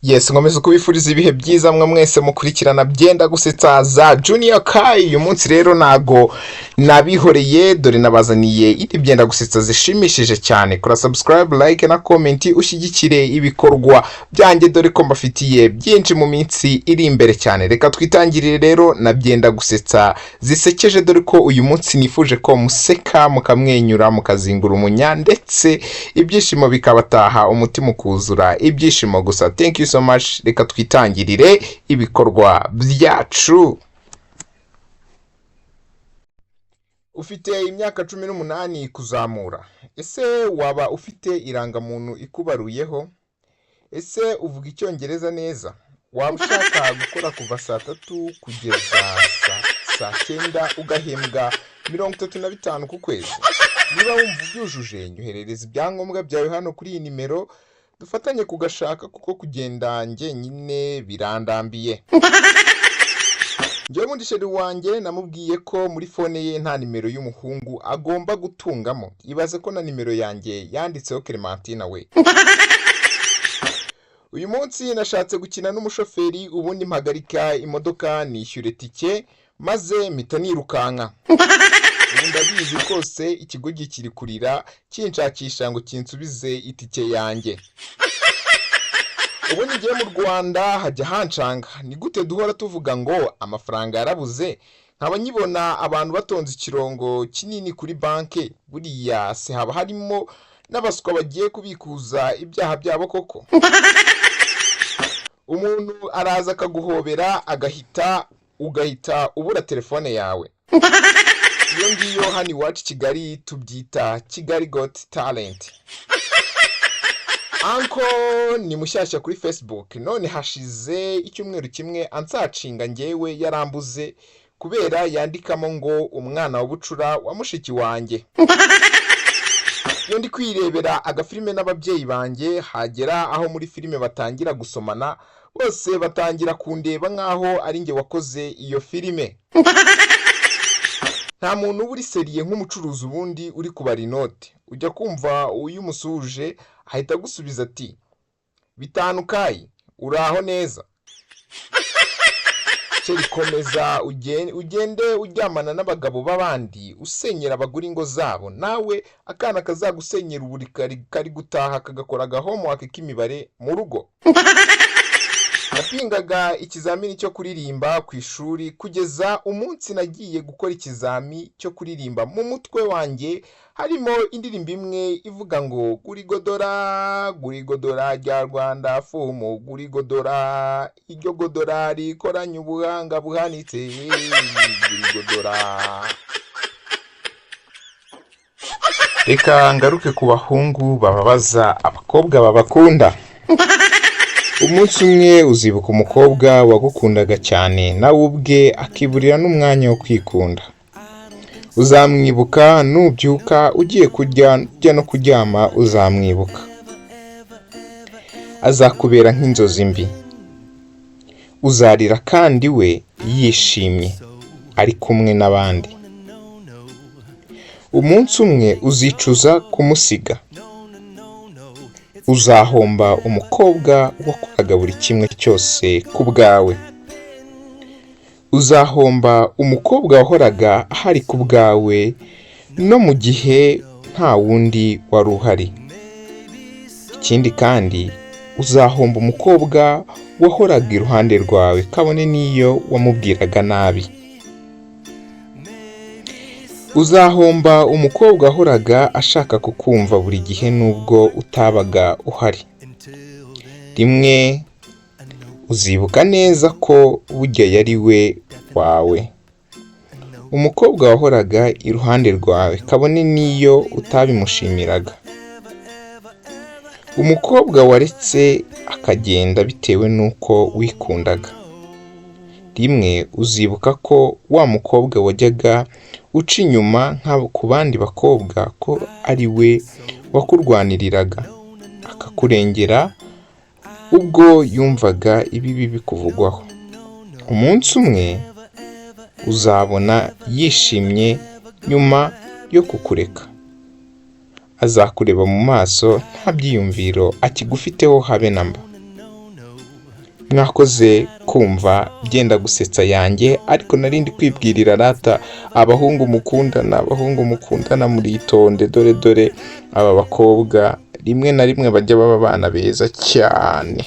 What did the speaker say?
Yes, ngomeza kubifuriza ibihe byiza mwe mwese mukurikirana byenda gusetsa za Junior Kai. Uyu munsi rero nago nabihoreye dore nabazaniye indi byenda gusetsa zishimishije cyane. Kora subscribe, like na comment ushyigikire ibikorwa byanjye dore ko mbafitiye byinshi mu minsi iri imbere cyane. Reka twitangirire rero na byenda gusetsa zisekeje dore ko uyu munsi nifuje ko museka mukamwenyura mukazingura umunya ndetse ibyishimo bikabataha umutima ukuzura ibyishimo gusa. Thank you so much. Reka twitangirire ibikorwa byacu. Ufite imyaka 18 kuzamura. Ese waba ufite irangamuntu ikubaruyeho? Ese uvuga icyongereza neza? Waba ushaka gukora kuva saa 3 kugeza saa 9 ugahembwa 35 ku kwezi? Niba wumva ubyujuje nyoherereza ibyangombwa byawe hano kuri iyi nimero dufatanye kugashaka kuko kugenda njyenyine birandambiye. Njyewe mundi sheri wanjye namubwiye ko muri phone ye nta nimero y'umuhungu agomba gutungamo. Ibaze ko na nimero yanjye yanditseho Clementine Nawe. Uyu munsi nashatse gukina n'umushoferi ubundi mpagarika imodoka nishyure tike maze mpita nirukanka. Ndabizi kose ikigo gikiri kurira kinshakisha ngo kinsubize itike yanjye. Ubu ngiye mu Rwanda hajya hancanga ni gute duhora tuvuga ngo amafaranga yarabuze nkaba nyibona abantu batonze ikirongo kinini kuri banke buriya se haba harimo n'abaswa bagiye kubikuza ibyaha byabo koko. Umuntu araza akaguhobera ugahita ubura telefone yawe. Iyo ngiyo hano iwacu Kigali tubyita Kigali Got Talent. Anko ni mushyashya kuri Facebook none hashize icyumweru kimwe ansacinga njyewe yarambuze kubera yandikamo ngo umwana w'ubucura wa mushiki wanjye. Iyo ndi kwirebera agafilime n'ababyeyi banjye hagera aho muri filime batangira gusomana bose batangira kundeba nkaho ari nge wakoze iyo filime. Nta muntu uri seriye nk'umucuruzi ubundi uri kubara inote ujya kumva uyu musuje ahita gusubiza ati 5 Kai uraho neza. Cyo komeza ugende uryamana n'abagabo babandi usenyera abagura ingo zabo nawe akana kazagusenyera uburi kari gutaha kagakora homework k'imibare mu rugo. Napingaga ikizamini cyo kuririmba ku ishuri kugeza umunsi nagiye gukora ikizami cyo kuririmba mu mutwe wanjye harimo indirimbo imwe ivuga ngo guri godora rya Rwanda fumu guri godora iryo godora rikoranye ubuhanga buhanitse guri godora. Reka ngaruke ku bahungu bababaza abakobwa babakunda. Umunsi umwe uzibuka umukobwa wagukundaga cyane nawe ubwe akiburira n'umwanya wo kwikunda. Uzamwibuka nubyuka ugiye kurya no kuryama uzamwibuka. Azakubera nk'inzozi mbi. Uzarira kandi we yishimye ari kumwe n'abandi. Umunsi umwe uzicuza kumusiga. Uzahomba umukobwa wakoraga buri kimwe cyose ku bwawe. Uzahomba umukobwa wahoraga hari ku bwawe no mu gihe nta wundi wari uhari. Ikindi kandi uzahomba umukobwa wahoraga iruhande rwawe kabone niyo wamubwiraga nabi. Uzahomba umukobwa wahoraga ashaka kukumva buri gihe nubwo utabaga uhari. Rimwe uzibuka neza ko burya yari we wawe. Umukobwa wahoraga iruhande rwawe kabone niyo utabimushimiraga. Umukobwa waretse akagenda bitewe nuko wikundaga. Rimwe uzibuka ko wa mukobwa wajyaga uca inyuma ku bandi bakobwa ko ari we wakurwaniriraga akakurengera ubwo yumvaga ibibi bikuvugwaho. Umunsi umwe uzabona yishimye nyuma yo kukureka. Azakureba mu maso nta byiyumviro akigufiteho habe namba. mwakoze kumva byenda gusetsa yanjye, ariko narindi kwibwirira rata abahungu mukundana muritonde, dore aba bakobwa rimwe na rimwe bajya baba abana beza cyane.